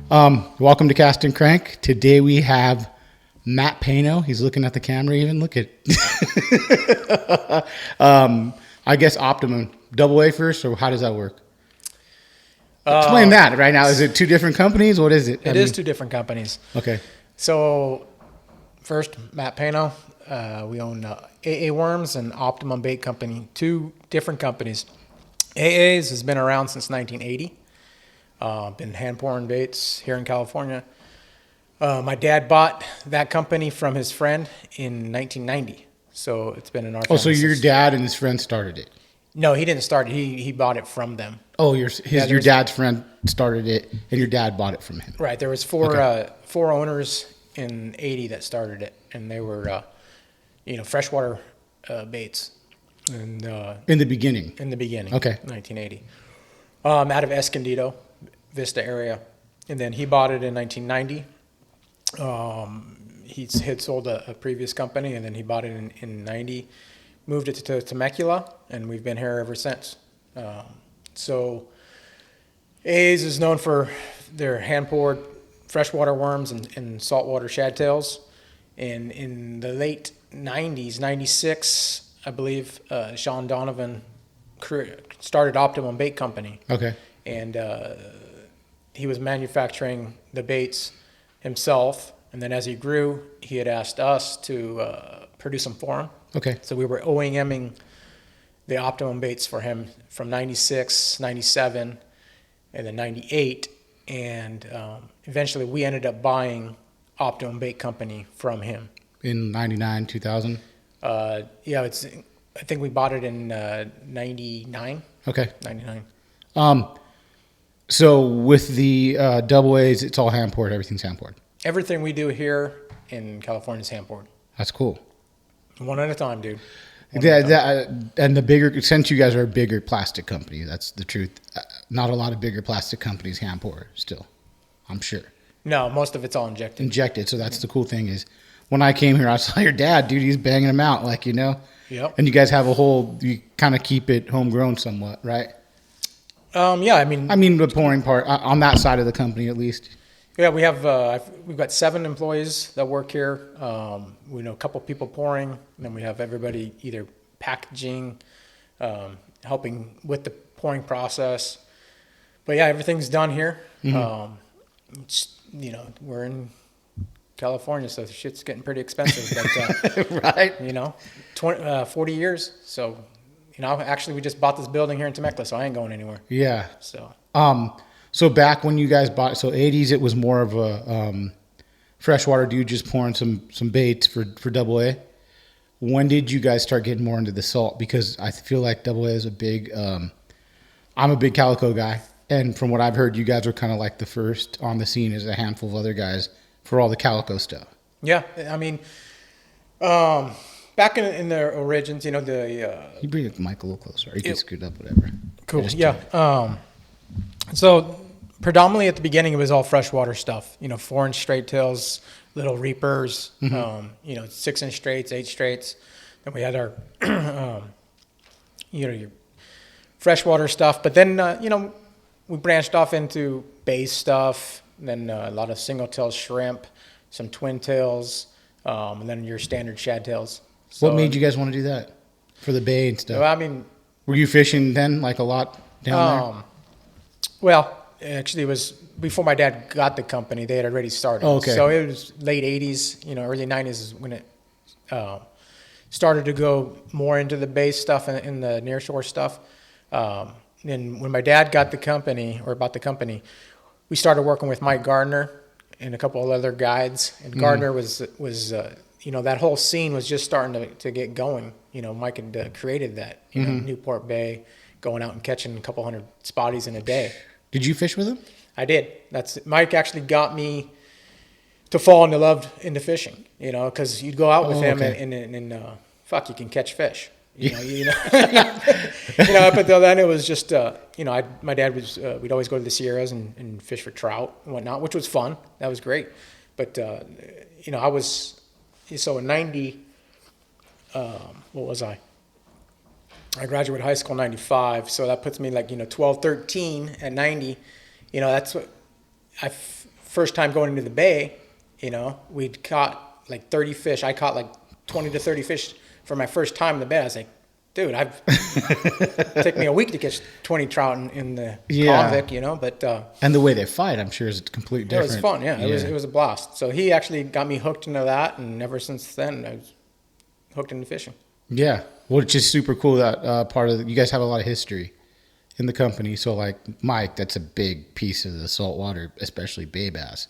Welcome to Cast and Crank. Today we have Matt Paino. He's looking at the camera even. Look at I guess Optimum. Double A first, or how does that work? Explain that right now. Is it two different companies? What is it? It is two different companies. Okay. So first, Matt Paino. We own AA Worms and Optimum Bait Company, two different companies. AA's has been around since 1980. Been hand pouring baits here in California. My dad bought that company from his friend in 1990. So it's been in our family. Oh, so your dad and his friend started it? No, he didn't start it. He bought it from them. Oh, your dad's friend started it, and your dad bought it from him. Right. There was four owners in 80 that started it, and they were, freshwater baits. And in the beginning. Okay. 1980. Out of Escondido, Vista area, and then he bought it in 1990. He had sold a previous company, and then he bought it in 90. Moved it to Temecula, and we've been here ever since. So A's is known for their hand-poured freshwater worms and saltwater shadtails. And in the late 90s, 96, I believe, Sean Donovan started Optimum Bait Company. Okay. And he was manufacturing the baits himself. And then as he grew, he had asked us to produce them for him. Okay. So we were OEMing the Optimum baits for him from 96, 97, and then 98. And eventually we ended up buying Optimum Bait Company from him. In 99, 2000? I think we bought it in 99. Okay. 99. So with the double A's, it's all hand poured. Everything's hand poured. Everything we do here in California is hand poured. That's cool. One at a time, dude. And the bigger, since you guys are a bigger plastic company, that's the truth. Not a lot of bigger plastic companies hand pour still, I'm sure. No, most of it's all injected. Injected. So that's the cool thing is when I came here, I saw your dad, dude, he's banging them out Yep. And you guys have you kind of keep it homegrown somewhat, right? Yeah, I mean the pouring part on that side of the company, at least. Yeah, we've got 7 employees that work here. We know a couple people pouring, and then we have everybody either packaging, helping with the pouring process. But yeah, everything's done here. Mm-hmm. We're in California, so shit's getting pretty expensive. But, right. 40 years. So, actually we just bought this building here in Temecula, so I ain't going anywhere. Yeah. So. So back when you guys bought, 80s, it was more of a freshwater dude just pouring some baits for double A. When did you guys start getting more into the salt? Because I feel like double A is a big, I'm a big calico guy. And from what I've heard, you guys were kind of like the first on the scene as a handful of other guys for all the calico stuff. Yeah. I mean, back in the origins, you bring the mic a little closer. Or you can scoot up, whatever. Cool. Yeah. So predominantly at the beginning, it was all freshwater stuff, 4-inch straight tails, little reapers, 6-inch straights, 8 straights. Then we had our, your freshwater stuff. But then, we branched off into bass stuff, and then a lot of single tails shrimp, some twin tails, and then your standard shad tails. So, what made you guys want to do that for the bay and stuff? Well, I mean, were you fishing then, like a lot down there? Well, actually, it was before my dad got the company. They had already started. Oh, okay. So it was late 80s, early 90s is when it started to go more into the base stuff and the nearshore stuff. And when my dad got the company, or bought the company, we started working with Mike Gardner and a couple of other guides. And Gardner was that whole scene was just starting to get going. Mike had created that, Newport Bay, going out and catching a couple hundred spotties in a day. Did you fish with him? I did. Mike actually got me to fall into fishing, because you'd go out with him and you can catch fish. But then it was just, my dad was, we'd always go to the Sierras and fish for trout and whatnot, which was fun. That was great. But, I was, so in 90, what was I? I graduated high school in 95, so that puts me 12, 13 at 90. That's what I first time going into the bay, you know, we'd caught like 30 fish. I caught like 20 to 30 fish for my first time in the bay. I was like, dude, it took me a week to catch 20 trout in the convict, you know, but and the way they fight, I'm sure, is completely different. It was fun, yeah. It was a blast. So he actually got me hooked into that, and ever since then, I was hooked into fishing. Yeah, which is super cool. That part of you guys have a lot of history in the company. So, like Mike, that's a big piece of the saltwater, especially bay bass,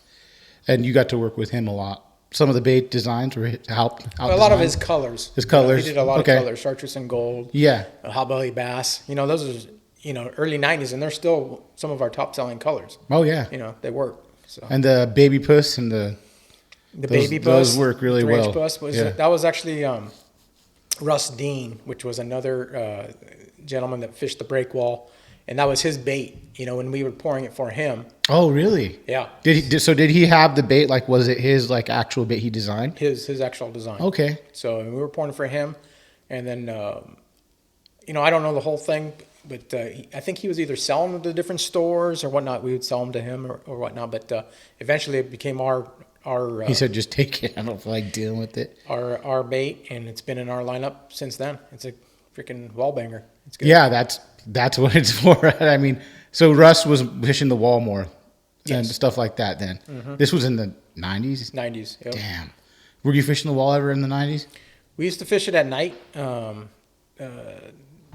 and you got to work with him a lot. Some of the bait designs were helped. A lot of his colors. His colors. He did a lot of colors, chartreuse and gold. Yeah. Hotbelly bass. You know, those are, you know, early 90s, and they're still some of our top selling colors. Oh, yeah. You know, they work. So. And the baby puss and the baby puss. Those work really well. Puss was, that was actually Russ Dean, which was another gentleman that fished the breakwall. And that was his bait, you know, when we were pouring it for him. Oh, really? Yeah. Did he have the bait? Like, was it his like actual bait he designed? His actual design. Okay. So we were pouring for him, and then, you know, I don't know the whole thing, but I think he was either selling them to different stores or whatnot. We would sell them to him or whatnot. But eventually, it became our. He said, "Just take it. I don't feel like dealing with it." Our bait, and it's been in our lineup since then. It's a freaking wall banger. It's good. Yeah, that's what it's for. I mean, so Russ was fishing the wall more and stuff like that then. Mm-hmm. This was in the 90s? 90s, yep. Damn. Were you fishing the wall ever in the 90s? We used to fish it at night.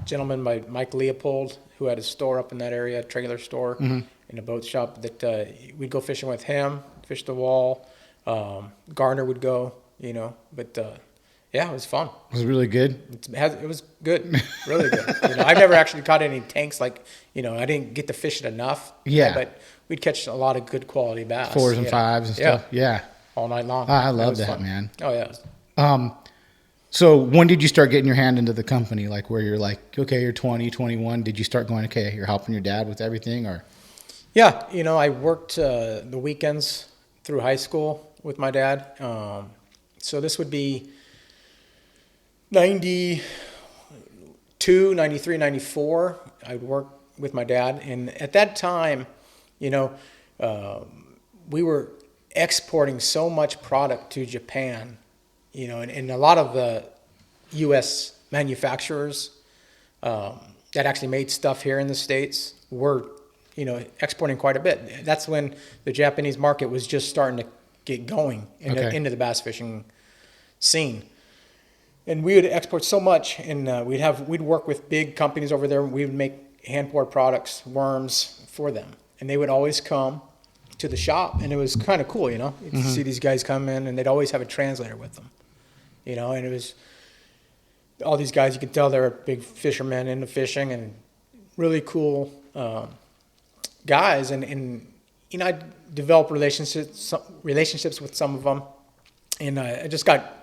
Gentleman by Mike Leopold, who had a store up in that area, a trailer store, in a boat shop, that we'd go fishing with him, fish the wall. Garner would go, you know, but yeah, it was fun. Was it really good? It was good, really good. You know, I've never actually caught any tanks, like, you know, I didn't get to fish it enough. Yeah. You know, but we'd catch a lot of good quality bass. 4s and 5s and stuff. Yeah. All night long. I love that, man. Oh, yeah. So when did you start getting your hand into the company? Like where you're like, okay, you're 20, 21. Did you start going, okay, you're helping your dad with everything, or? Yeah. You know, I worked the weekends through high school with my dad. So this would be 92, 93, 94, I'd work with my dad. And at that time, you know, we were exporting so much product to Japan, you know, and a lot of the U.S. manufacturers that actually made stuff here in the States were, you know, exporting quite a bit. That's when the Japanese market was just starting to get going into the bass fishing scene. And we would export so much, and we'd work with big companies over there. We would make hand poured products, worms for them, and they would always come to the shop, and it was kind of cool, you know. You'd see these guys come in, and they'd always have a translator with them, you know. And it was all these guys. You could tell they're big fishermen into fishing, and really cool guys. And you know, I developed relationships with some of them, and I just got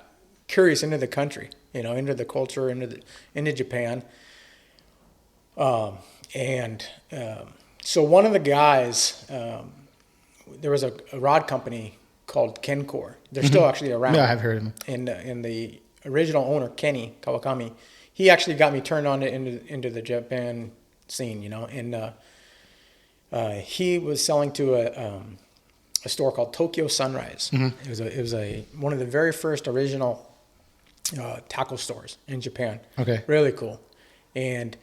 curious into the country, you know, into the culture, into Japan. So one of the guys, there was a rod company called Kencor. They're still actually around. Yeah, I've heard of them. And the original owner, Kenny Kawakami, he actually got me turned on into the Japan scene, you know. And he was selling to a store called Tokyo Sunrise. Mm-hmm. It was one of the very first original tackle stores in Japan. Okay. Really cool. And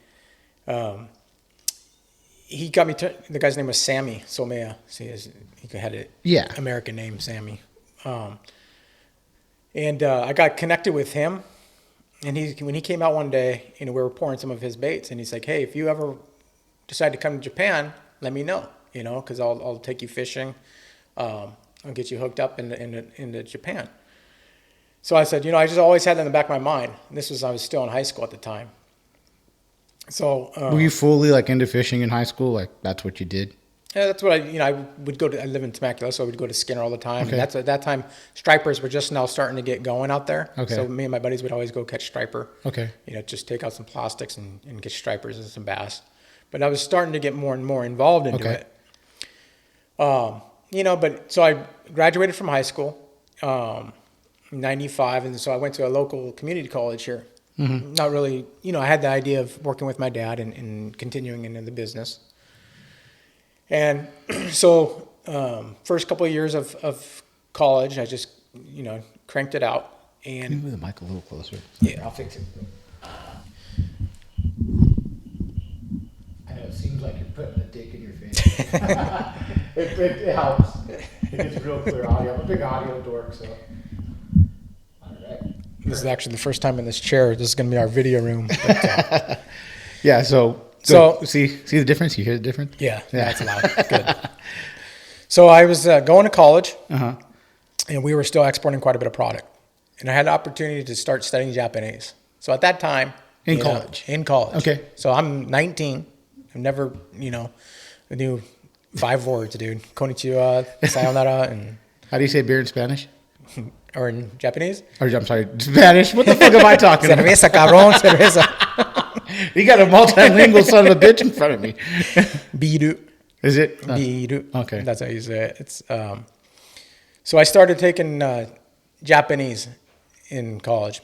he got me the guy's name was Sammy Somea. He had an American name, Sammy. And I got connected with him. And when he came out one day, you know, we were pouring some of his baits, and he's like, "Hey, if you ever decide to come to Japan, let me know, you know, because I'll take you fishing. I'll get you hooked up into Japan." So I said, you know, I just always had that in the back of my mind. And I was still in high school at the time. So were you fully like into fishing in high school? Like that's what you did? Yeah, that's what I would go to. I live in Temecula, so I would go to Skinner all the time. Okay. And at that time, stripers were just now starting to get going out there. Okay. So me and my buddies would always go catch striper. Okay. You know, just take out some plastics and get stripers and some bass. But I was starting to get more and more involved into it. You know, but so I graduated from high school. 95, and so I went to a local community college here. Mm-hmm. Not really, you know, I had the idea of working with my dad and continuing into the business. And so first couple of years of college, I just, cranked it out. Can you And move the mic a little closer? yeah, I'll fix it. I know it seems like you're putting a dick in your face. it helps. It gets real clear audio. I'm a big audio dork, so. All right. this is actually the first time in this chair. This is going to be our video room. But, Yeah. So see the difference. You hear the difference? yeah, that's loud. Good. So I was going to college, and we were still exporting quite a bit of product. And I had the opportunity to start studying Japanese. So at that time, In college. Okay. So I'm 19. I've never, I knew 5 words, dude. Konnichiwa, sayonara, and How do you say beer in Spanish? or in Japanese. Or I'm sorry, Spanish. What the fuck am I talking about? Cerveza, cabrón, cerveza. You got a multilingual son of a bitch in front of me. Biru. Is it? Biru. Okay. That's how you say it. It's so I started taking Japanese in college,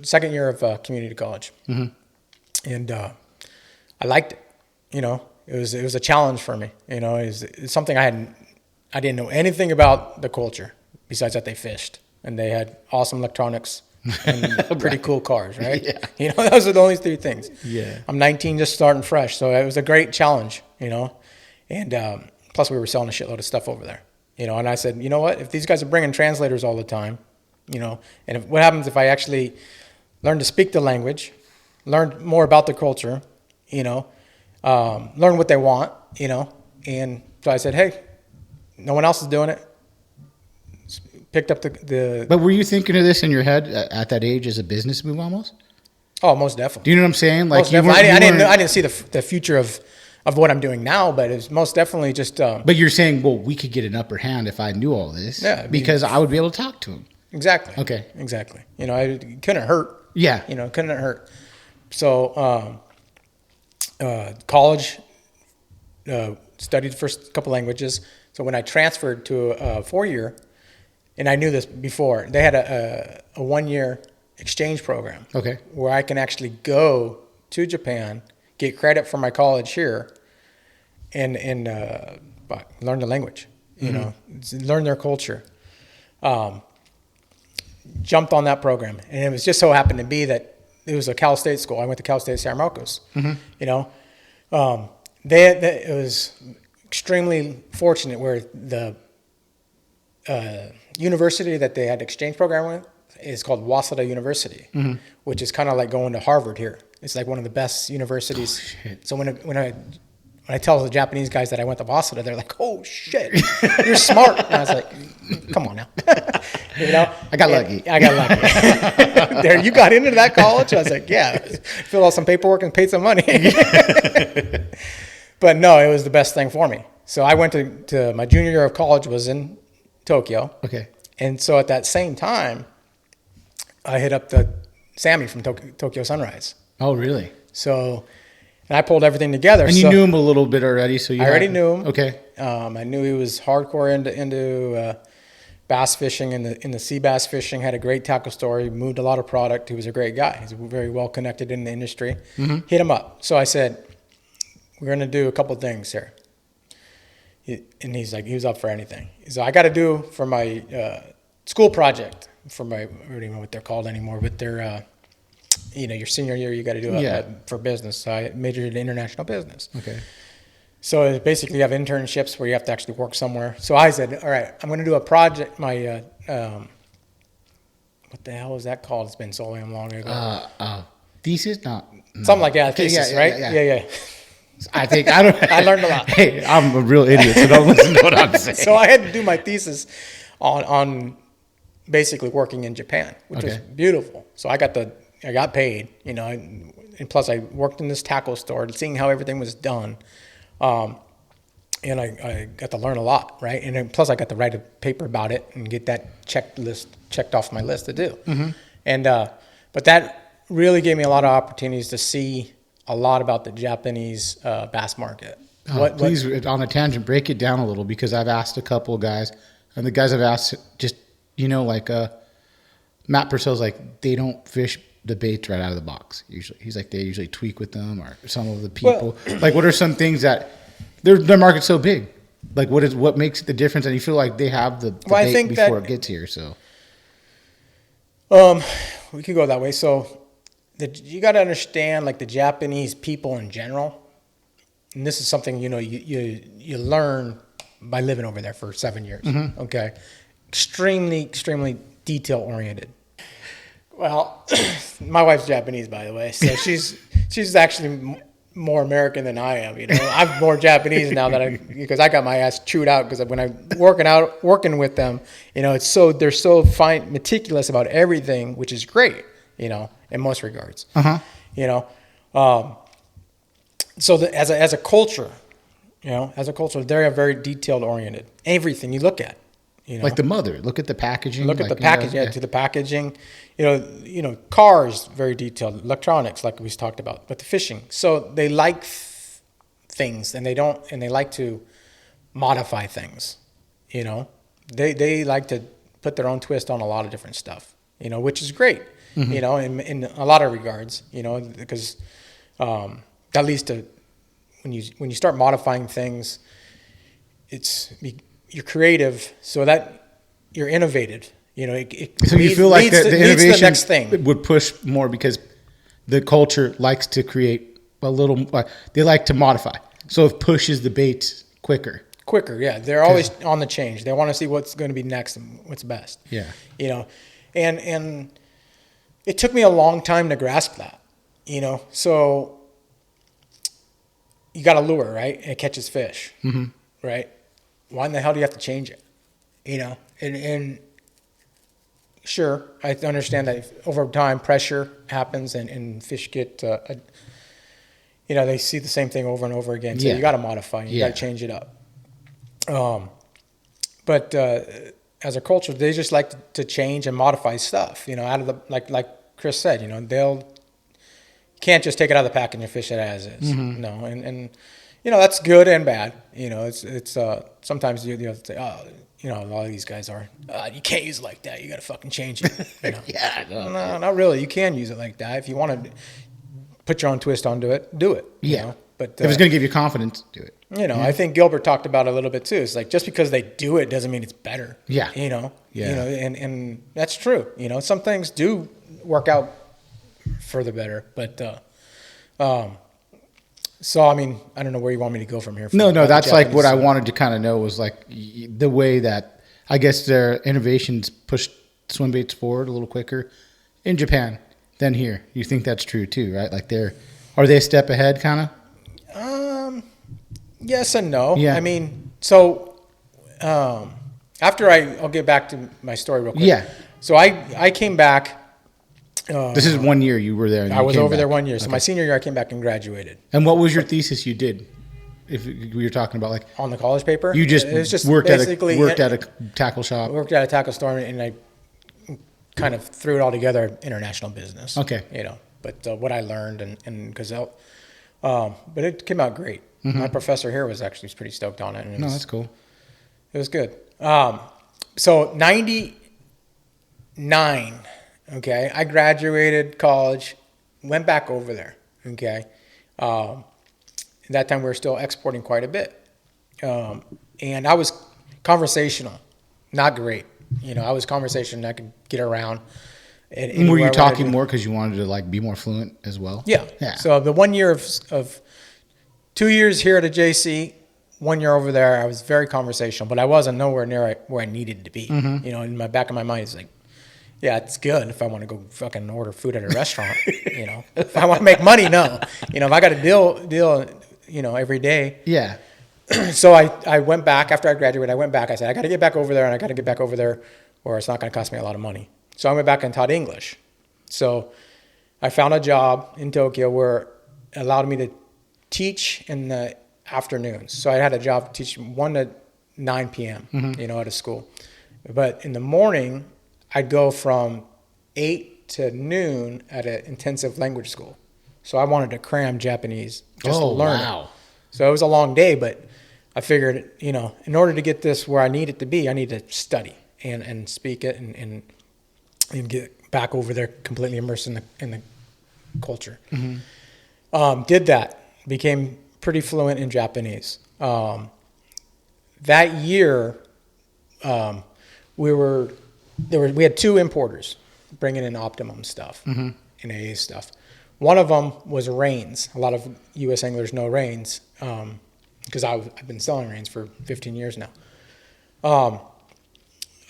second year of community college, and I liked it. It was a challenge for me. It's something I didn't know anything about the culture besides that they fished and they had awesome electronics and pretty cool cars, right? Yeah. Those are the only 3 things. Yeah. I'm 19, just starting fresh, so it was a great challenge, and plus we were selling a shitload of stuff over there, and I said, you know what, if these guys are bringing translators all the time, and what happens if I actually learn to speak the language, learn more about the culture, learn what they want, and so I said, hey, no one else is doing it. Picked up the But were you thinking of this in your head at that age as a business move almost? Oh, most definitely. Do you know what I'm saying? Like Most definitely. I didn't see the future of what I'm doing now, but it's most definitely just. But you're saying, well, we could get an upper hand if I knew all this. Yeah, because I would be able to talk to him. Exactly. Okay. Exactly. It couldn't hurt. Yeah. Couldn't hurt. So, college, studied the first couple languages. So when I transferred to a 4-year, and I knew this before, they had a 1-year exchange program. Okay. Where I can actually go to Japan, get credit for my college here, and learn the language. Learn their culture. Jumped on that program, and it was just so happened to be that it was a Cal State school. I went to Cal State San Marcos. It was extremely fortunate where the university that they had exchange program with is called Waseda University, which is kind of like going to Harvard here. It's like one of the best universities. Oh, shit. So when I tell the Japanese guys that I went to Waseda, they're like, "Oh shit, you're smart." And I was like, "Come on now." I got lucky. I got lucky. There, you got into that college? I was like, "Yeah." Filled out some paperwork and paid some money. But no, it was the best thing for me. So I went to my junior year of college was in Tokyo. Okay. And so at that same time, I hit up the Sammy from Tokyo Sunrise. Oh, really? So, and I pulled everything together. And you knew him a little bit already, so I already knew him. Okay. I knew he was hardcore into bass fishing in the sea bass fishing. Had a great tackle story. Moved a lot of product. He was a great guy. He's very well connected in the industry. Hit him up. So I said, "We're going to do a couple things here." And he's like, he was up for anything. So I got to do for my school project, I don't even know what they're called anymore, but they're, your senior year, you got to do it for business. So I majored in international business. Okay. So basically you have internships where you have to actually work somewhere. So I said, all right, I'm going to do a project, what the hell is that called? It's been so long ago. Thesis? No. Something like that, thesis, right? Yeah. I think I learned a lot. Hey, I'm a real idiot, so don't listen to what I'm saying. So I had to do my thesis on basically working in Japan, which was beautiful. So I got paid, and plus I worked in this tackle store, seeing how everything was done, and I got to learn a lot, right? And then plus I got to write a paper about it and get that checklist checked off my list to do. And but that really gave me a lot of opportunities to see a lot about the Japanese bass market. Please, on a tangent, break it down a little, because I've asked a couple of guys, and the guys I've asked just, Matt Purcell's like, they don't fish the baits right out of the box usually. He's like, they usually tweak with them, or some of the people. Like, what are some things that their market's so big? Like, what makes the difference? And you feel like they have the Well, I bait think before that- it gets here. So We could go that way. So you got to understand, like, the Japanese people in general, and this is something, you know, you learn by living over there for 7 years. Okay. Extremely detail oriented. Well, my wife's Japanese, by the way, so she's actually more American than I am. You know, I'm more Japanese now because I got my ass chewed out because when I'm working with them, you know, they're so meticulous about everything, which is great. You know, in most regards. You know, so as a culture, you know, they're very detailed oriented. Everything you look at. You know? like the mother, look at the packaging. Look at like, the packaging, to the packaging. You know, cars, very detailed. Electronics, like we talked about, but the fishing. So they like things, and they like to modify things. You know, they like to put their own twist on a lot of different stuff. You know, which is great. You know, in a lot of regards. You know, because that leads to when you start modifying things, you're creative, so that you're innovative. You know, so you feel like the innovation the next thing would push more because the culture likes to create a little. They like to modify, so it pushes the baits quicker. Yeah, they're always on the change. They want to see what's going to be next and what's best. Yeah, you know, and it took me a long time to grasp that. You know, so you got a lure, right? And it catches fish, right? Why in the hell do you have to change it? You know, and sure, I understand that over time pressure happens and fish get, you know, they see the same thing over and over again. So you got to modify, you got to change it up. But as a culture, they just like to change and modify stuff. You know, out of the like Chris said, you know, can't just take it out of the pack and you fish it as is. No, and you know, that's good and bad. You know, it's sometimes you have to say, oh, you know, a lot of these guys are, you can't use it like that. You got to fucking change it. You know? No, not really. You can use it like that. If you want to put your own twist onto it, do it. You know? But if it's going to give you confidence, do it. You know, I think Gilbert talked about it a little bit too. It's like, just because they do it doesn't mean it's better. Yeah. You know, Yeah. You know, and that's true. You know, some things do work out for the better, but, so, I mean, I don't know where you want me to go from here. No, that's like what I wanted to kind of know was like the way that I guess their innovations pushed swim baits forward a little quicker in Japan than here. You think that's true too, right? Like are they a step ahead kind of? Yes and no. Yeah. I mean, so after I'll get back to my story real quick. Yeah. So I came back. This is 1 year you were there. And I was over there 1 year. So Okay. my senior year, I came back and graduated. And what was your thesis you did? If we were talking about like On the college paper? you just, It was just worked at basically a tackle shop. worked at a tackle store, and I kind of threw it all together, international business. Okay. You know, but what I learned and because but it came out great. My professor here was actually pretty stoked on it. And No, that's cool. It was good. So 99, okay, I graduated college, went back over there, okay. At that time we were still exporting quite a bit. And I was conversational, not great. You know, I was conversational, I could get around. And were you talking more because you wanted to like be more fluent as well? Yeah. So the 1 year of 2 years here at a JC, 1 year over there, I was very conversational, but I wasn't nowhere near where I needed to be. You know, in my back of my mind, it's like, yeah, it's good if I want to go fucking order food at a restaurant. You know, if I want to make money, no. You know, if I got to deal, you know, every day. Yeah. So I went back after I graduated. I went back. I said, I got to get back over there, and I got to get back over there, or it's not going to cost me a lot of money. So I went back and taught English. So I found a job in Tokyo where it allowed me to teach in the afternoons. So I had a job teaching 1 to 9 p.m., you know, at a school. But in the morning, I'd go from 8 to noon at an intensive language school. So I wanted to cram Japanese just to learn it. So it was a long day, but I figured, you know, in order to get this where I need it to be, I need to study and speak it and get back over there completely immersed in the culture. Did that. Became pretty fluent in Japanese. that year, we had 2 importers bringing in Optimum stuff and AA stuff. One of them was Rains. A lot of U.S. anglers know Rains because I've been selling Rains for 15 years now.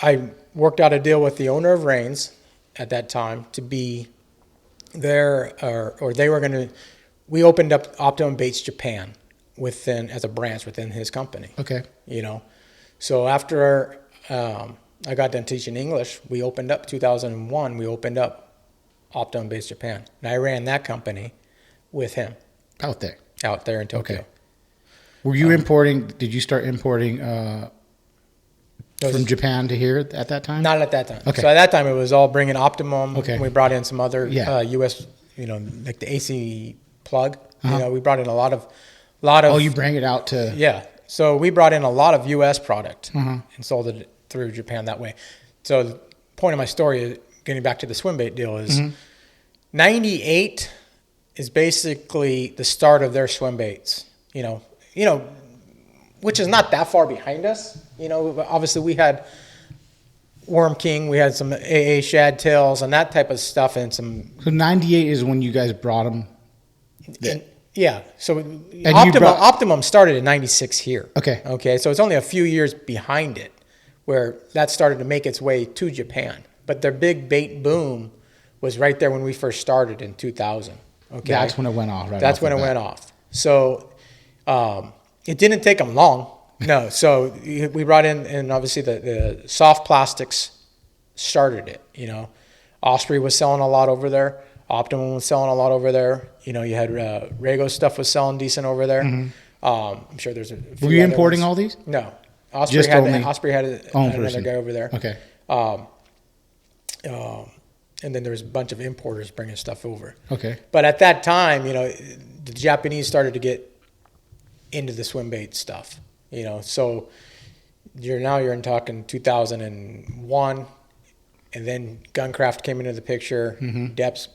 I worked out a deal with the owner of Rains at that time to be there, or they were going to. We opened up Optimum Baits Japan as a branch within his company. Okay. So after I got done teaching English, we opened up 2001. We opened up Optimum Baits Japan, and I ran that company with him Out there in Tokyo. Okay. Were you importing? Did you start importing from Japan to here at that time? Not at that time. Okay. So at that time, it was all bringing Optimum. Okay. And we brought in some other Yeah. U.S. Like the AC plug. We brought in a lot of. Oh, you bring it out to. Yeah. So we brought in a lot of U.S. product and sold it through Japan that way. So the point of my story, getting back to the Swimbait deal, is 98 is basically the start of their Swimbaits. Which is not that far behind us. Obviously we had Worm King, we had some AA shad tails and that type of stuff, and some. So 98 is when you guys brought them. Yeah. So Optimum started in 96 here. Okay. Okay. So it's only a few years behind it where that started to make its way to Japan. But their big bait boom was right there when we first started in 2000. Okay. That's when it went off, right? That's when it went off. So it didn't take them long. No. So we brought in, and obviously the soft plastics started it. Osprey was selling a lot over there. Optimum was selling a lot over there. You had Rego stuff was selling decent over there. I'm sure there's a few. Were you other importing ones. all these? No. Osprey had another person. guy over there. Okay. And then there was a bunch of importers bringing stuff over. Okay. But at that time, the Japanese started to get into the swim bait stuff. So you're talking 2001. And then Guncraft came into the picture. Deps,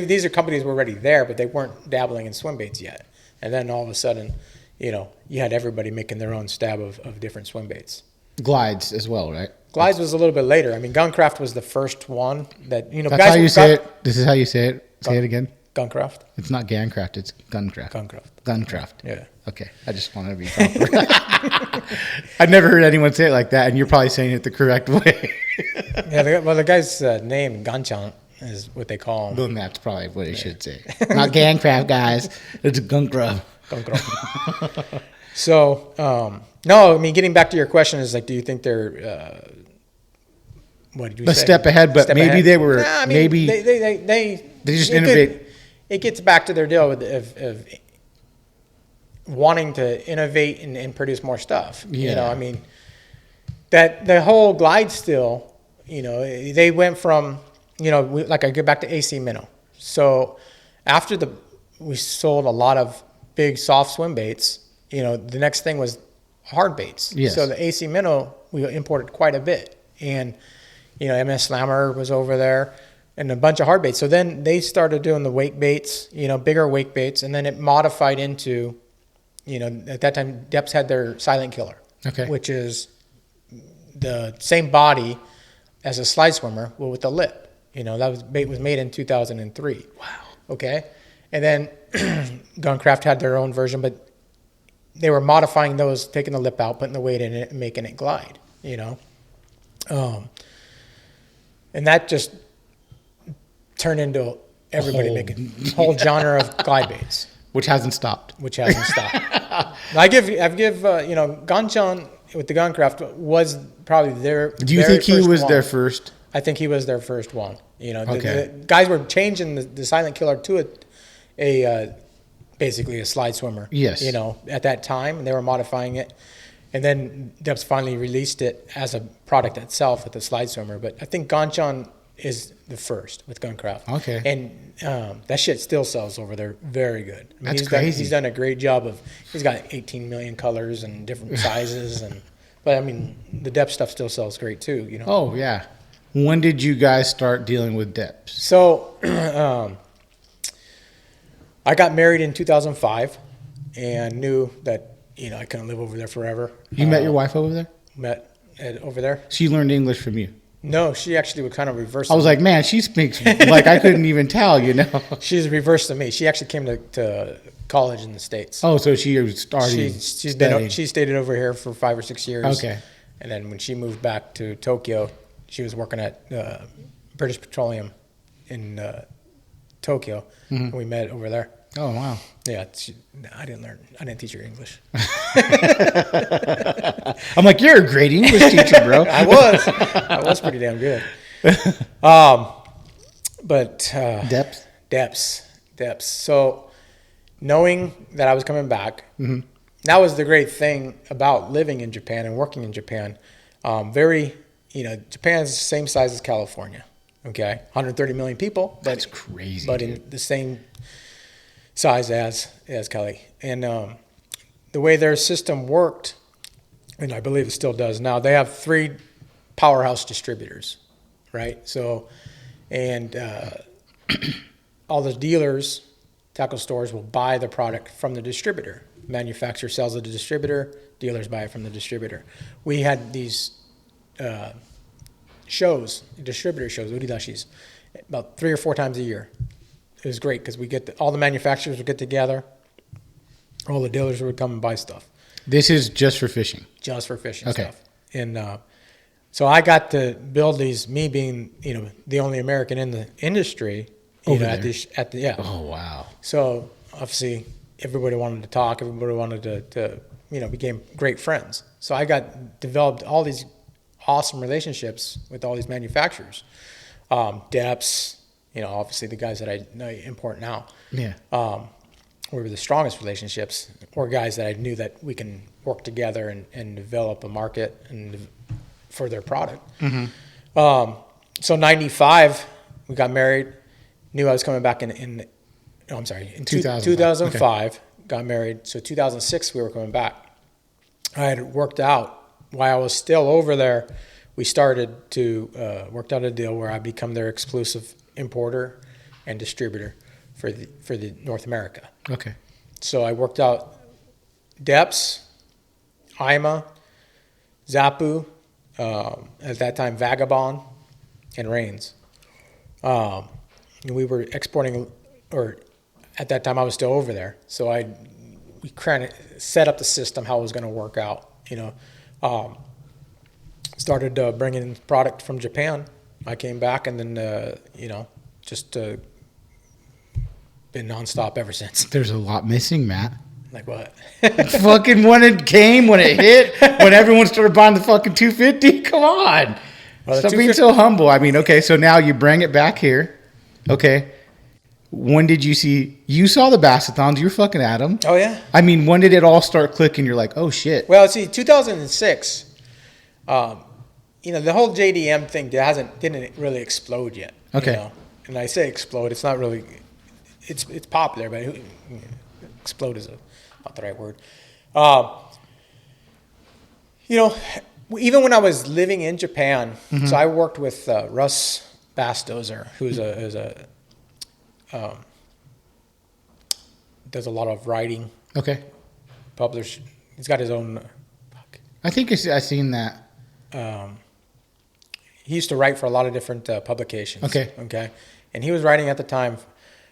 these are companies were already there, but they weren't dabbling in swim baits yet. And then all of a sudden, you had everybody making their own stab of different swim baits. Glides as well, right? Glides was a little bit later. I mean, Guncraft was the first one that, That's guys how you say it. This is how you say it. Say it again. Guncraft. It's not Gancraft. It's Guncraft. Guncraft. Yeah. Okay. I just wanted to be proper. I've never heard anyone say it like that, and you're probably saying it the correct way. Yeah. The guy's name, Ganchan, is what they call him. Then that's probably what he should say. Not Gancraft, guys. It's Guncraft. So, no, I mean, getting back to your question is like, do you think they're what did you say? A step ahead, but maybe they were. Nah, I mean, maybe they just innovate. It gets back to their deal of wanting to innovate and produce more stuff. Yeah. I mean, that the whole glide still, they went from, like I go back to AC minnow. So after we sold a lot of big soft swim baits, the next thing was hard baits. Yes. So the AC minnow, we imported quite a bit. And, MS Slammer was over there and a bunch of hard baits. So then they started doing the wake baits, bigger wake baits. And then it modified into, at that time, Deps had their silent killer, Okay. which is the same body as a slide swimmer, but with the lip. Bait was made in 2003. Wow. Okay. And then Guncraft had their own version, but they were modifying those, taking the lip out, putting the weight in it, and making it glide, and that just turned into everybody making a whole genre of glide baits. Which hasn't stopped. I give Ganchan with the Guncraft was probably their. Do you think he was their first? I think he was their first one. Okay. The guys were changing the silent killer to basically a slide swimmer. Yes. At that time, and they were modifying it. And then Deps finally released it as a product itself with the slide swimmer. But I think Ganchan is the first with Guncraft. Okay. And that shit still sells over there very good. I mean, That's crazy. He's done a great job he's got 18 million colors and different sizes. But I mean, the Deps stuff still sells great too, Oh, yeah. When did you guys start dealing with Deps? So I got married in 2005 and knew that, I couldn't live over there forever. You met your wife over there? Met Ed over there. She learned English from you. No, she actually would kind of reverse. I was like, man, she speaks like I couldn't even tell, She's reversed to me. She actually came to college in the States. Oh, so she was starting. She stayed over here for 5 or 6 years. Okay. And then when she moved back to Tokyo, she was working at British Petroleum in Tokyo. And we met over there. Oh, wow. Yeah, I didn't teach her English. I'm like, you're a great English teacher, bro. I was pretty damn good. But depths. So knowing that I was coming back, that was the great thing about living in Japan and working in Japan. Japan's the same size as California. Okay, 130 million people. That's crazy. But in the same size as Cali. And the way their system worked, and I believe it still does now, they have 3 powerhouse distributors, right? So, and all the dealers, tackle stores will buy the product from the distributor. Manufacturer sells it to the distributor, dealers buy it from the distributor. We had these distributor shows, uridashis, about 3 or 4 times a year. It was great because all the manufacturers would get together, all the dealers would come and buy stuff. This is just for fishing? Just for fishing stuff. And so I got to build these, me being, the only American in the industry. Over there? Yeah. Oh, wow. So obviously everybody wanted to talk. Everybody wanted to became great friends. So I developed all these awesome relationships with all these manufacturers. Deps, obviously the guys that I import now. Yeah. Were the strongest relationships, or guys that I knew that we can work together and develop a market and for their product. So 95, we got married. Knew I was coming back in 2005, okay. Got married. So 2006, we were coming back. I had worked out while I was still over there. We started to worked out a deal where I become their exclusive importer and distributor for the North America. Okay. So I worked out Deps, IMA, Zappu, at that time Vagabond, and Rains. We were exporting, or at that time I was still over there. So we kind of set up the system how it was going to work out. Started bringing product from Japan. I came back and then just been nonstop ever since. There's a lot missing, Matt. Like what? Fucking when it came, when it hit, when everyone started buying the fucking 250. Come on. Well, stop being so humble. I mean, okay, so now you bring it back here. Okay. When did you saw the Bassathons? You were fucking at them. Oh, yeah. I mean, when did it all start clicking? You're like, oh, shit. Well, see, 2006, the whole JDM thing didn't really explode yet. Okay. And I say explode, it's not really, it's popular, but explode is not the right word. Even when I was living in Japan, so I worked with Russ Bastoser, who's does a lot of writing. Okay. Published. He's got his own. I think I've seen that. He used to write for a lot of different publications. Okay. And he was writing at the time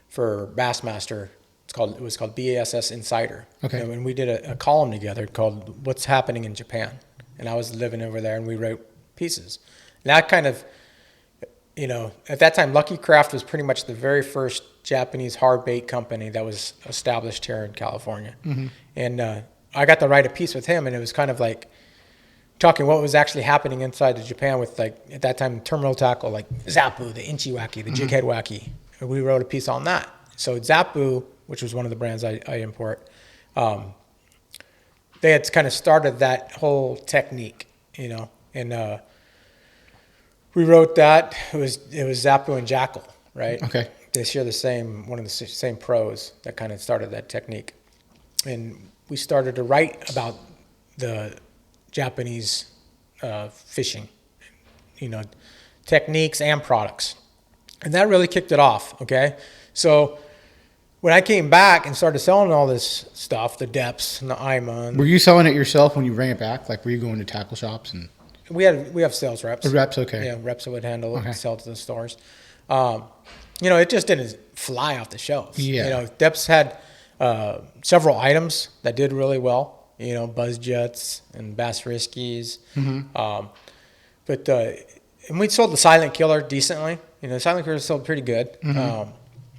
for Bassmaster. It was called BASS Insider. Okay. And we did a column together called "What's Happening in Japan," and I was living over there, and we wrote pieces. And that kind of, at that time, Lucky Craft was pretty much the very first Japanese hard bait company that was established here in California. And I got to write a piece with him, and it was kind of like talking what was actually happening inside of Japan with, like, at that time, terminal tackle, like Zappu, the Inchi Wacky, the Jig Head Wacky. And we wrote a piece on that. So Zappu, which was one of the brands I import, they had kind of started that whole technique, and we wrote that. It was Zappu and Jackal, right? Okay. They share one of the same pros that kind of started that technique. And we started to write about the Japanese fishing, techniques and products. And that really kicked it off, okay? So when I came back and started selling all this stuff, the Deps and the IMA, Were you selling it yourself when you bring it back? Like, were you going to tackle shops and we have sales reps. the reps? Okay. Yeah, reps that would handle it, sell to the stores. It just didn't fly off the shelves. Yeah. Deps had several items that did really well. Buzz jets and bass riskies. And we sold the Silent Killer decently. The Silent Killer sold pretty good.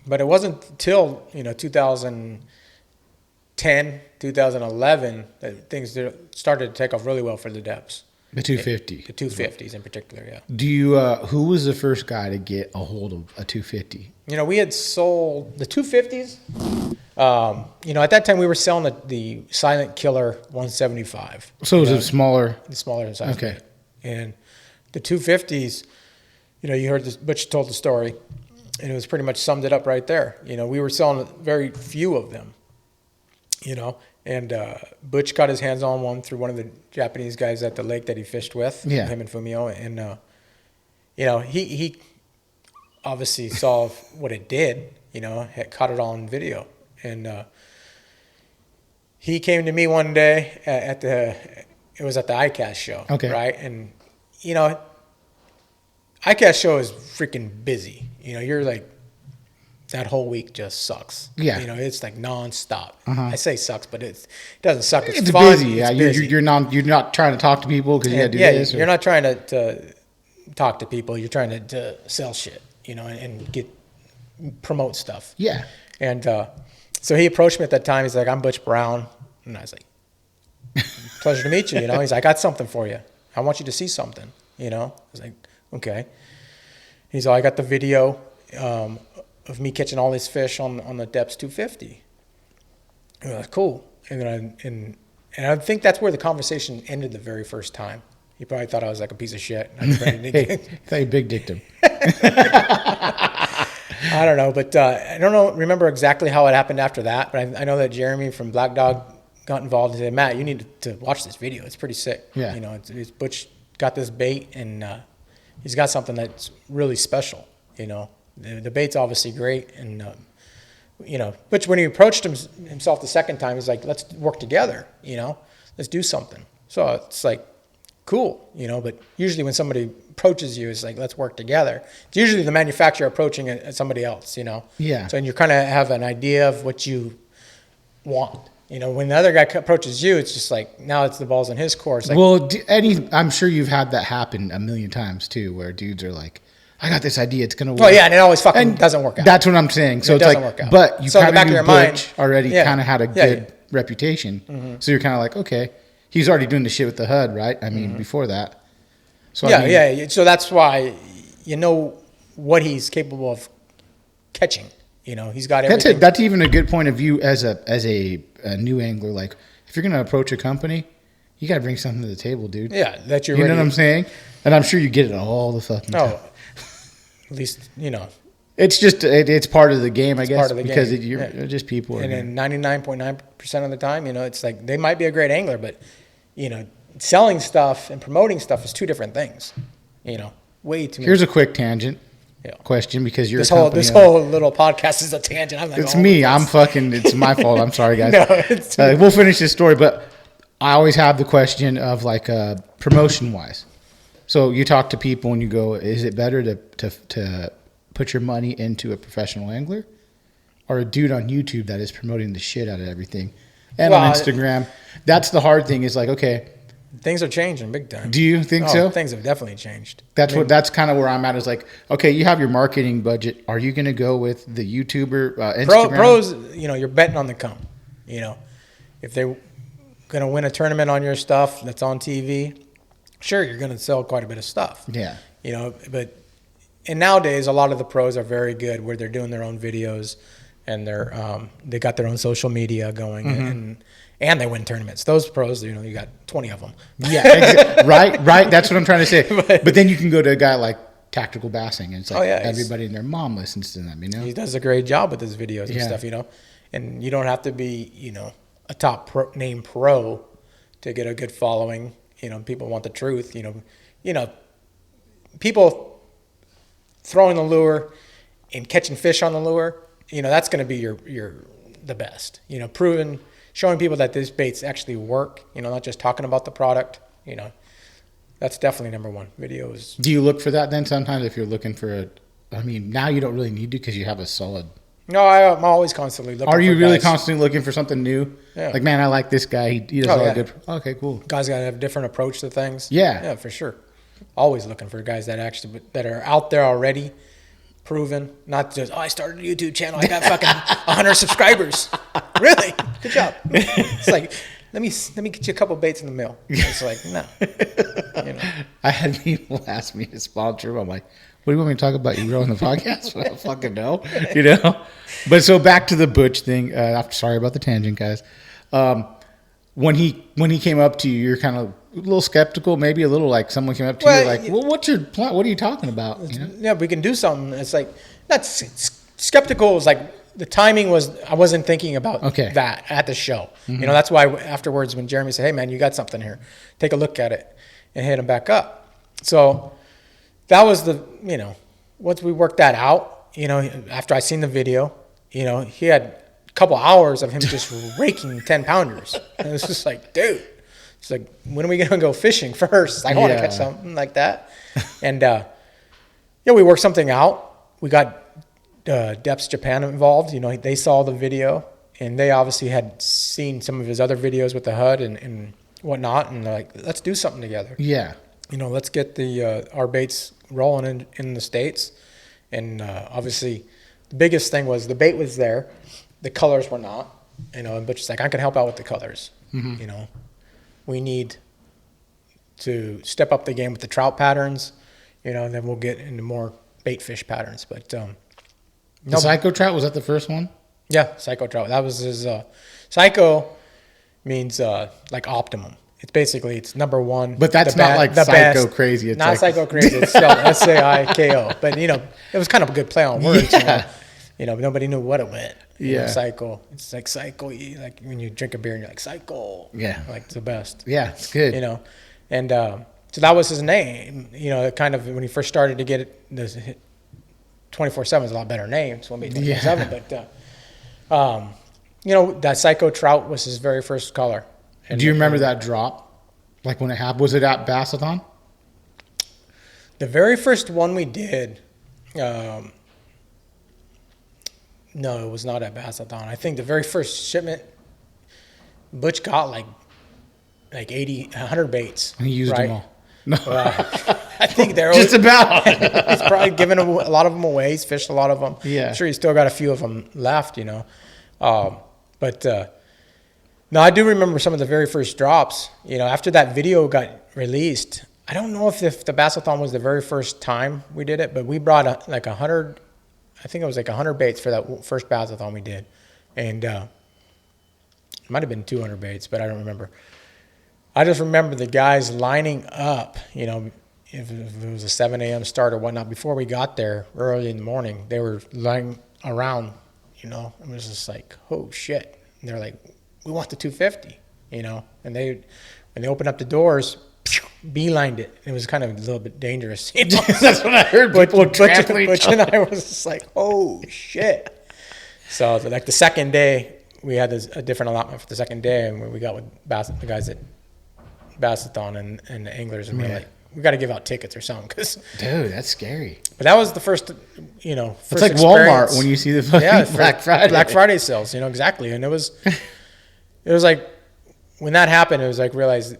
But it wasn't until 2010, 2011 that things started to take off really well for the Deps. The 250. The 250s in particular, yeah. Do you? Who was the first guy to get a hold of a 250? We had sold the 250s. At that time we were selling the Silent Killer 175. So it was a smaller. The smaller size. Okay. And the 250s, you heard this, Butch told the story, and it was pretty much summed it up right there. We were selling very few of them, and Butch got his hands on one through one of the Japanese guys at the lake that he fished with, him and Fumio. And, he obviously saw what it did, had caught it all on video. And he came to me one day it was at the ICAST show, right? And, ICAST show is freaking busy. You're like, that whole week just sucks. Yeah. It's like nonstop. I say sucks, but it doesn't suck. It's fun. Busy. Yeah. It's busy. You're not trying to talk to people because you got to do this. You're not trying to talk to people. You're trying to sell shit, and promote stuff. Yeah. And so he approached me at that time. He's like, I'm Butch Brown. And I was like, pleasure to meet you. He's like, I got something for you. I want you to see something. I was like, okay. He's like, I got the video of me catching all these fish on the Deps 250. And I was cool. And then I think that's where the conversation ended the very first time. He probably thought I was like a piece of shit. I thought you big dicked him. I don't know, but I don't remember exactly how it happened after that. But I know that Jeremy from Black Dog got involved and said, Matt, you need to watch this video. It's pretty sick. Yeah. It's Butch got this bait, and he's got something that's really special. The bait's obviously great, and Butch, when he approached himself the second time, he's like, let's work together. Let's do something. So it's like, cool. But usually when somebody approaches you, it's like, let's work together. It's usually the manufacturer approaching somebody else. Yeah. So and you kind of have an idea of what you want. When the other guy approaches you, it's just like, now it's the ball's in his court. Like, well, I'm sure you've had that happen a million times too, where dudes are like, I got this idea, it's gonna work. Oh yeah, and it always fucking doesn't work out. That's what I'm saying. So it it's doesn't work out. But you kind of knew Butch already kind of had a good Yeah. reputation. So you're kind of like, okay, he's already doing the shit with the HUD, right? I mean, before that. So yeah. So that's why what he's capable of catching. He's got everything. That's it. That's even a good point of view as a new angler. Like, if you're gonna approach a company, you got to bring something to the table, dude. Yeah, that you're. You ready know what I'm saying? And I'm sure you get it all the fucking time. Oh, at least It's just it's part of the game, I guess, part of the because game. you're just people. And then 99.9% of the time, it's like they might be a great angler, but selling stuff and promoting stuff is two different things. Way too. Here's a quick tangent question, because you're this whole little podcast is a tangent. I'm like, it's me. It's my fault. I'm sorry, guys. No, it's we'll finish this story, but I always have the question of like promotion wise. So you talk to people and you go, is it better to put your money into a professional angler or a dude on YouTube that is promoting the shit out of everything and on Instagram? That's the hard thing, is like, okay, things are changing big time. Do you think so? Things have definitely changed. That's kind of where I'm at, is like, okay, you have your marketing budget. Are you going to go with the YouTuber, Instagram? Pros, you're betting on the come. If they're going to win a tournament on your stuff that's on TV, sure, you're going to sell quite a bit of stuff. Yeah. And nowadays, a lot of the pros are very good where they're doing their own videos and they got their own social media going and they win tournaments. Those pros, you got 20 of them. Yeah, right. That's what I'm trying to say. But then you can go to a guy like Tactical Bassing, and it's like everybody and their mom listens to them. He does a great job with his videos and stuff. And you don't have to be a top name pro to get a good following. People want the truth. People throwing the lure and catching fish on the lure that's going to be the best. Proven, showing people that these baits actually work. Not just talking about the product. That's definitely number one. Videos. Do you look for that then sometimes if you're looking for now you don't really need to because you have a solid. No, I'm always constantly looking. Are you for really guys. Constantly looking for something new? Yeah. Like, man, I like this guy. He does all good. Okay, cool. Guys got to have a different approach to things. Yeah. Yeah, for sure. Always looking for guys that are out there already, proven. Not just, I started a YouTube channel. I got fucking 100 subscribers. Really? Good job. It's like, let me get you a couple baits in the mail. It's like, no. I had people ask me to sponsor him. I'm like, what do you want me to talk about? You growing the podcast? I don't fucking know. But so back to the Butch thing. I'm sorry about the tangent, guys. When he came up to you, you're kind of a little skeptical, maybe a little like someone came up to you like, well, what's your plan? What are you talking about? Yeah, we can do something. It's like, skeptical is like, the timing was, I wasn't thinking about that at the show. Mm-hmm. That's why afterwards when Jeremy said, hey man, you got something here, take a look at it, and hit him back up. So that was once we worked that out, after I seen the video, he had a couple hours of him just raking 10 pounders. And it was just like, dude, it's like, when are we going to go fishing first? I want to catch something like that. And, we worked something out. We got Deps Japan involved. They saw the video, and they obviously had seen some of his other videos with the HUD and whatnot. And they're like, let's do something together. Yeah. Let's get our baits rolling in the States. And obviously, the biggest thing was the bait was there. The colors were not. And Butch like, I can help out with the colors. Mm-hmm. We need to step up the game with the trout patterns, and then we'll get into more bait fish patterns. But the Psycho Trout, was that the first one? Yeah, Psycho Trout. That was his. Psycho means like optimum. It's number one. But that's not like psycho crazy. It's not psycho crazy. It's spelled SAIKO. But it was kind of a good play on words. Yeah. Nobody knew what it meant. Psycho. It's like psycho. Like when you drink a beer and you're like psycho. Yeah. Like it's the best. Yeah, it's good. And so that was his name. Kind of when he first started to get it. 24/7 is a lot better name. Swimbait 24/7. But that Psycho Trout was his very first color. Do you remember that drop? Like when it happened? Was it at Bassathon? The very first one we did, no, it was not at Bassathon. I think the very first shipment, Butch got like 80, 100 baits. And he used them all. No. I think they're just about. He's probably given a lot of them away. He's fished a lot of them. Yeah. I'm sure he's still got a few of them left, But no, I do remember some of the very first drops. After that video got released, I don't know if the Bassathon was the very first time we did it, but we brought 100. I think it was like 100 baits for that first Bassathon we did, and it might have been 200 baits, but I don't remember. I just remember the guys lining up, if it was a 7 a.m. start or whatnot, before we got there early in the morning, they were lying around, it was just like, oh shit. And they're like, we want the 250, and when they opened up the doors, beelined it. It was kind of a little bit dangerous. That's what I heard. Butch and I was just like, oh shit. So like the second day, we had a different allotment for the second day, and when we got with the guys at Bassathon and the anglers, and we were like, we got to give out tickets or something, dude, that's scary. But that was the first, first it's like experience. Walmart when you see the fucking Black Friday sales, exactly. And it was like when that happened, it was like realize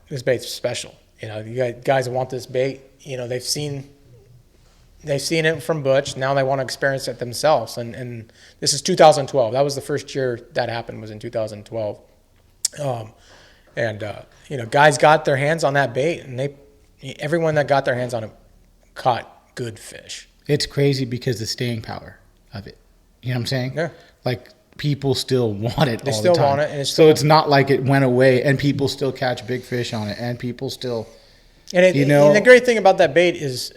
this bait's special. You guys want this bait. They've seen it from Butch. Now they want to experience it themselves. And this is 2012. That was the first year that happened. Was in 2012. Guys got their hands on that bait, and everyone that got their hands on it caught good fish. It's crazy because the staying power of it. You know what I'm saying? Yeah. Like people still want it. They all still the time. Want it, and so it's not like it went away, and people still catch big fish on it, and people still. And the great thing about that bait is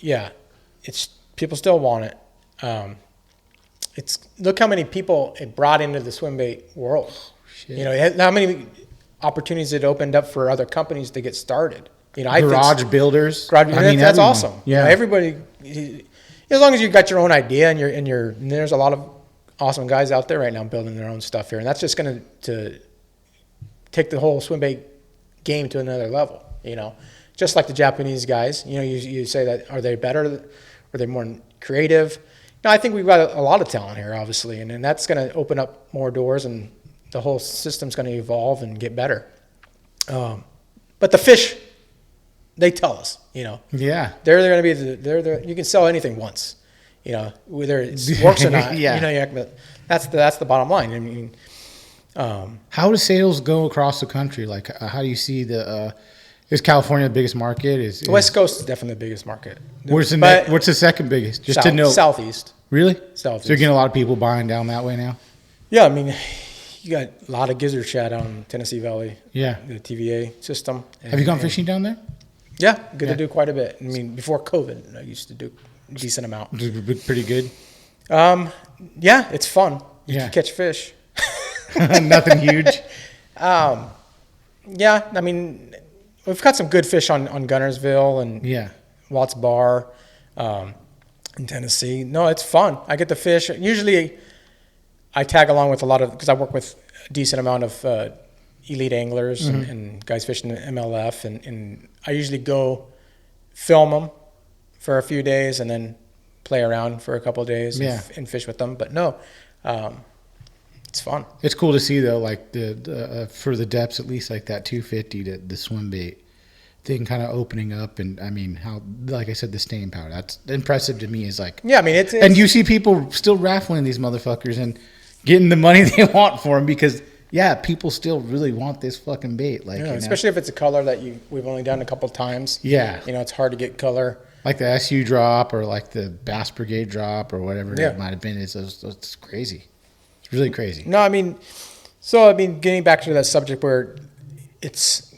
it's people still want it. It's look how many people it brought into the swimbait world. Shit. How many opportunities it opened up for other companies to get started. Garage builders. That's awesome. Yeah. Everybody, as long as you've got your own idea and there's a lot of awesome guys out there right now building their own stuff here, and that's just going to take the whole swim bait game to another level. Just like the Japanese guys. You say that, are they better? Are they more creative? I think we've got a lot of talent here, obviously, and that's going to open up more doors, and the whole system's going to evolve and get better. But the fish, they tell us, Yeah. they're going to be you can sell anything once, whether it works or not. Yeah. But that's the bottom line. I mean, how do sales go across the country? Like, how do you see is California the biggest market? Is West Coast is definitely the biggest market. What's the second biggest? Just to know. Southeast. Really? Southeast. So you're getting a lot of people buying down that way now? Yeah, I mean, you got a lot of gizzard shad out in Tennessee Valley. Yeah. The TVA system. Have you gone fishing down there? Yeah, good to do quite a bit. I mean, before COVID, I used to do a decent amount. Pretty good? Yeah, it's fun. You Yeah. can catch fish. Nothing huge? Yeah, I mean, we've got some good fish on Gunnersville and Yeah. Watts Bar in Tennessee. No, it's fun. I get the fish. Usually I tag along with because I work with a decent amount of elite anglers and guys fishing in MLF, and I usually go film them for a few days and then play around for a couple of days and fish with them. But no, it's fun. It's cool to see though, like the for the depths, at least like that 250 to the swim bait thing kind of opening up, and I mean how, like I said, the staying power. That's impressive to me. Is like, yeah, I mean it's and you see people still raffling these motherfuckers and getting the money they want for them because people still really want this fucking bait. Like, especially if it's a color that we've only done a couple times. Yeah, it's hard to get color. Like the SU drop or like the Bass Brigade drop or whatever it might have been. It's crazy. It's really crazy. No, I mean, getting back to that subject where it's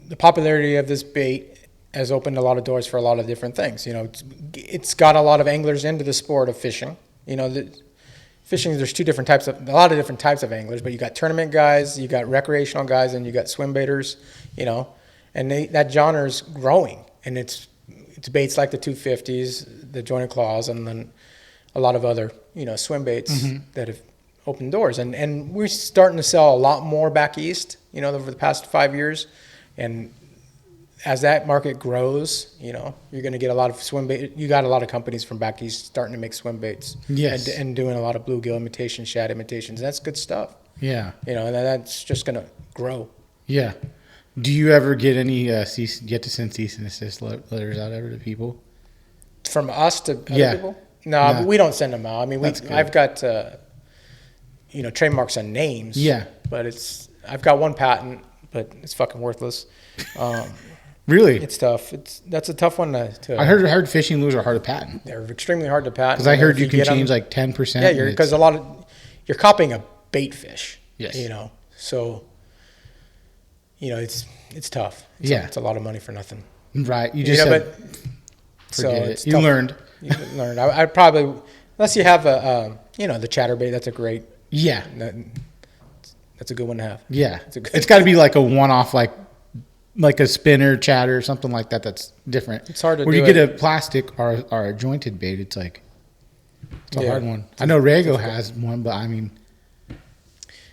the popularity of this bait has opened a lot of doors for a lot of different things. It's got a lot of anglers into the sport of fishing. Fishing, there's a lot of different types of anglers, but you got tournament guys, you got recreational guys, and you got swim baiters, and that genre is growing, and it's baits like the 250s, the jointed claws, and then a lot of other, swim baits that have opened doors. And we're starting to sell a lot more back east, over the past 5 years. And as that market grows, you're going to get a lot of swim bait. You got a lot of companies from back east starting to make swim baits. Yes. And doing a lot of bluegill imitations, shad imitations. That's good stuff. Yeah. And that's just going to grow. Yeah. Do you ever get any get to send cease and desist letters out ever to people? From us to other people? No, but we don't send them out. I mean, I've got trademarks on names. Yeah. But I've got one patent, but it's fucking worthless. Really? It's tough. That's a tough one to I heard fishing lures are hard to patent. They're extremely hard to patent. Because I heard you can change like 10%. Yeah, because you're copying a bait fish. Yes. So it's tough. It's a lot of money for nothing. Right. You just said, forget it. You learned. You learned. I probably, unless you have the chatterbait, that's a great. Yeah. That's a good one to have. Yeah. It's got to be like a one-off, like a spinner, chatter, or something like that. That's different. It's hard to do. Where you get a plastic or a jointed bait, it's like it's a hard one. I know Rego has one, but I mean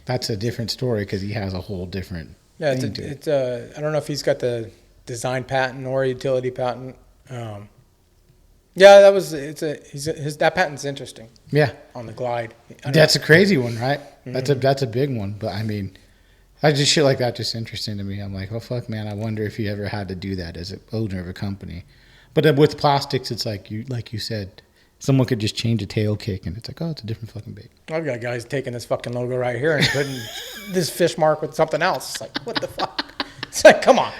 that's a different story because he has a whole different. Yeah, I don't know if he's got the design patent or utility patent. Yeah, that patent's interesting. Yeah, on the glide. That's a crazy one, right? Mm-hmm. That's a big one. But I mean, just shit like that just interesting to me. I'm like, oh fuck, man. I wonder if you ever had to do that as an owner of a company. But with plastics, it's like you said, someone could just change a tail kick, and it's like, oh, it's a different fucking bait. I've got guys taking this fucking logo right here and putting this fish mark with something else. It's like, what the fuck? It's like, come on.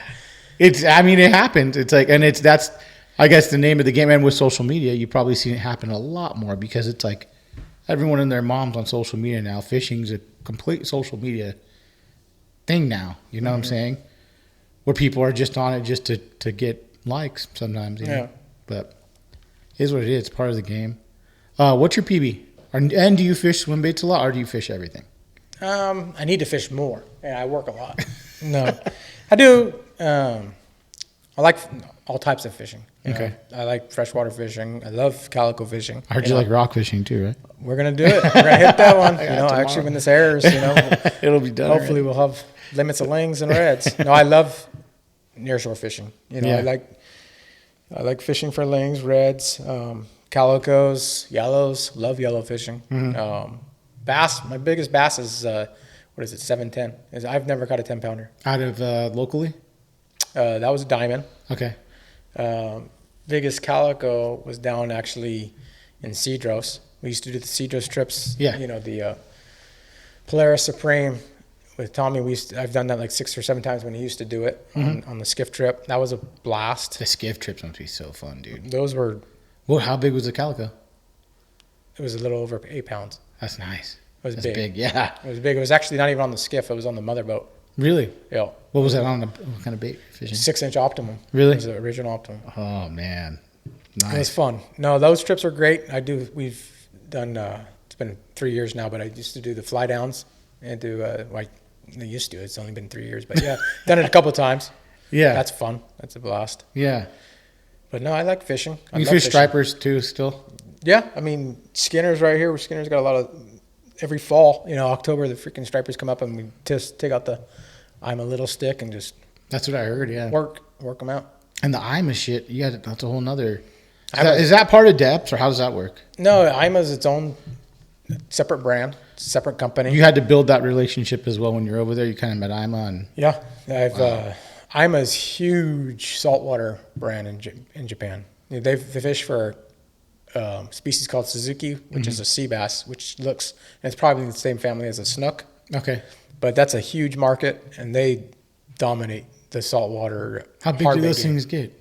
It happens. It's like, and that's. I guess the name of the game, and with social media, you've probably seen it happen a lot more because it's like everyone and their mom's on social media now. Fishing's a complete social media thing now. You know what I'm saying? Where people are just on it just to get likes sometimes. You know? But it is what it is. It's part of the game. What's your PB? And do you fish swim baits a lot, or do you fish everything? I need to fish more. Yeah, I work a lot. No, I do. I like all types of fishing. You know, Okay. I like freshwater fishing. I love calico fishing. I heard you like rock fishing too, right? We're gonna do it. We're gonna hit that one. You know, tomorrow. actually, when this airs, you know, It'll be done. hopefully we'll have limits of lings and reds. No, I love nearshore fishing. You know, Yeah. I like fishing for lings, reds, calicos, yellows. Love yellow fishing. Bass. My biggest bass is what is it? 710. I've never caught a 10-pounder. Out of locally? That was a diamond. Okay. Biggest calico was down actually in Cedros. We used to do the Cedros trips. Yeah. You know, the Polaris Supreme with Tommy. I've done that like 6 or 7 times when he used to do it on the skiff trip. That was a blast. The skiff trips must be so fun, dude. Those were, Well, how big was the calico? it was a little over 8 pounds. That's nice. It was That's big. big. Yeah. It was big. It was actually not even on the skiff. It was on the mother boat. Really? Yeah. What was that on? What kind of bait fishing? 6-inch Optimum. Really? It was the original Optimum. Oh man, It was nice. fun. No, those trips were great. We've done, it's been 3 years now, but I used to do the fly downs and do, I used to, it's only been 3 years, but yeah, done it a couple of times. Yeah. That's fun. That's a blast. Yeah. But no, I like fishing. I You love fish fishing. stripers too still? Yeah. I mean, Skinner's right here. Skinner's got a lot of, every fall, you know, October, the freaking stripers come up and we just take out the IMA little stick and just That's what I heard, yeah. work them out. And the IMA shit, you got that's a whole nother. IMA Is that part of Deps or how does that work? No, IMA's its own separate brand, separate company. You had to build that relationship as well when you're over there. You kind of met IMA and Yeah, IMA's huge saltwater brand in Japan. They fish for species called Suzuki, which is a sea bass, which looks, and it's probably the same family as a snook, okay. but that's a huge market, and they dominate the saltwater. How big do those things get?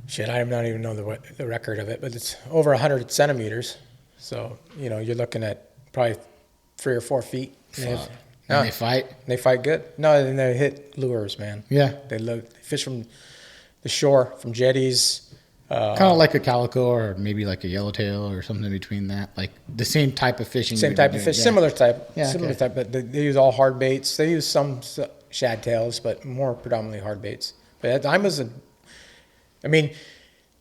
Shit, I don't even know the record of it, but it's over 100 centimeters. So, you know, you're looking at probably 3 or 4 feet. And they fight. They fight good. No, and they hit lures, man. Yeah. They fish from the shore, from jetties. Kind of like a calico or maybe like a yellowtail or something in between that. Like the same type of fishing. Same you'd type be of doing, fish, yeah. similar type, Yeah, similar okay. type. But they use all hard baits. They use some shad tails, but more predominantly hard baits. But I mean,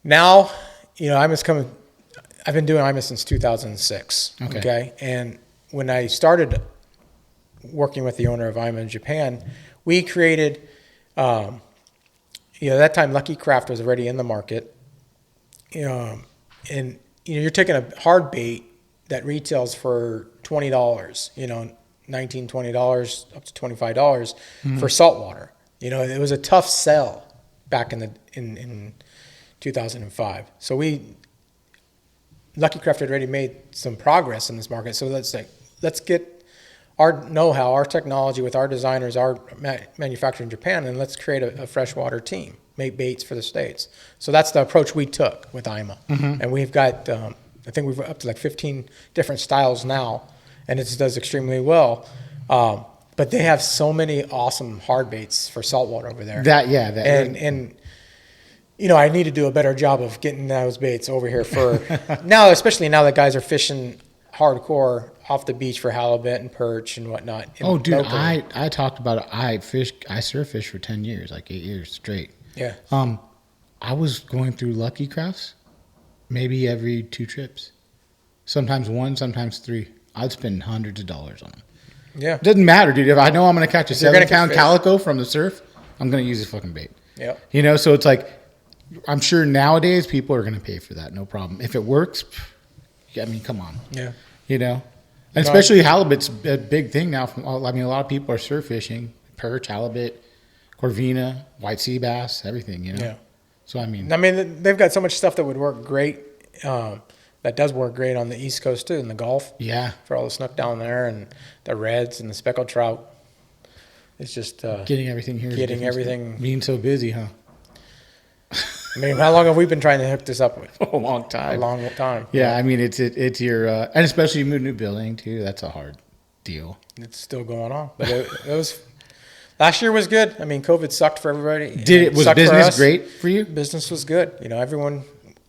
now, you know, IMA's coming. I've been doing IMA since 2006. Okay. And when I started working with the owner of IMA in Japan, we created, you know, that time Lucky Craft was already in the market. And you know, you're taking a hard bait that retails for $20, you know, $19, $20 up to $25 for saltwater. You know, it was a tough sell back in 2005. So Lucky Craft had already made some progress in this market. So let's get our know-how, our technology with our designers, our manufacturer in Japan, and let's create a freshwater team, make baits for the States. So that's the approach we took with IMA. And we've got, I think we've up to like 15 different styles now, and it does extremely well. But they have so many awesome hard baits for saltwater over there. And you know, I need to do a better job of getting those baits over here for now, especially now that guys are fishing hardcore off the beach for halibut and perch and whatnot. Oh, dude, locally. I talked about it. I surf fish for 10 years, like 8 years straight. Yeah. I was going through Lucky Crafts maybe every 2 trips. Sometimes 1, sometimes 3. I'd spend hundreds of dollars on them. Yeah. Doesn't matter, dude. If I know I'm going to catch a You're gonna 7-pound catch fish. calico from the surf, I'm going to use a fucking bait. Yeah. You know, so it's like, I'm sure nowadays people are going to pay for that, no problem. If it works, I mean, come on. Yeah. You know, and especially halibut's a big thing now. I mean, a lot of people are surf fishing, perch, halibut, corvina, white sea bass, everything, you know. Yeah. So, I mean, They've got so much stuff that would work great. That does work great on the East Coast too, in the Gulf. yeah, For all the snook down there and the reds and the speckled trout. It's just getting everything here. is getting different. everything. Being so busy, huh? I mean, how long have we been trying to hook this up with? A long time. A long time. Yeah, I mean, it's your, and especially you move a new building too. That's a hard deal. It's still going on, but it was last year was good. I mean, COVID sucked for everybody. Was Sucked for business us. great for you? Business was good. You know, everyone.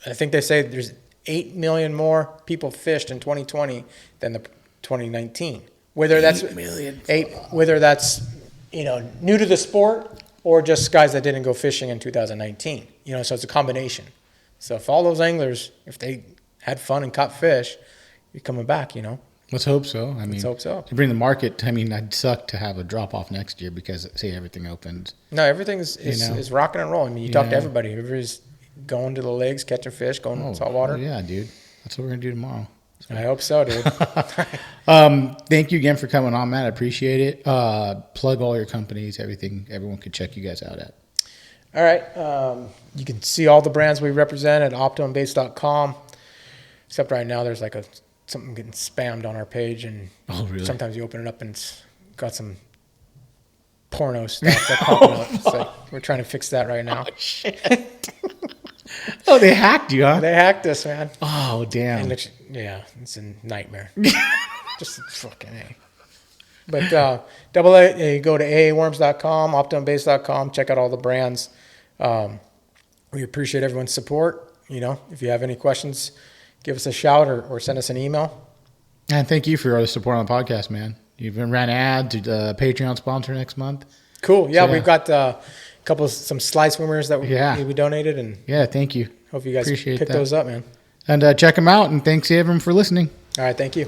I think they say there's 8 million more people fished in 2020 than the 2019. Whether that's 8 million. whether that's, you know, new to the sport or just guys that didn't go fishing in 2019. You know, so it's a combination. So if all those anglers, if they had fun and caught fish, you're coming back, you know. Let's hope so. I mean, Let's hope so. To bring the market, I mean, I'd suck to have a drop off next year because say everything opens. No, everything is rocking and rolling. I mean, you talk to Yeah. everybody. Everybody's going to the lakes, catching fish, going to saltwater. Yeah, dude. That's what we're gonna do tomorrow. I hope so, dude. Thank you again for coming on, Matt. I appreciate it. Plug all your companies, everything. Everyone could check you guys out at. All right. You can see all the brands we represent at OptimumBaits.com. Except right now, there's like something getting spammed on our page, and really? sometimes you open it up and it's got some porno stuff that popping up. So we're trying to fix that right now. Oh, shit. Oh, they hacked you, huh? They hacked us, man. Oh, damn. And it's a nightmare. Just fucking A. But double A, you go to aaworms.com, optimumbaits.com, check out all the brands. We appreciate everyone's support. You know, if you have any questions, give us a shout or send us an email. And thank you for your support on the podcast, man. You've been ran ads, Patreon sponsor next month. Cool. Yeah, So, we've got some slide swimmers that we donated, and Yeah, thank you. hope you guys Appreciate pick that. those up, man. And check them out, and thanks everyone for listening. All right, thank you.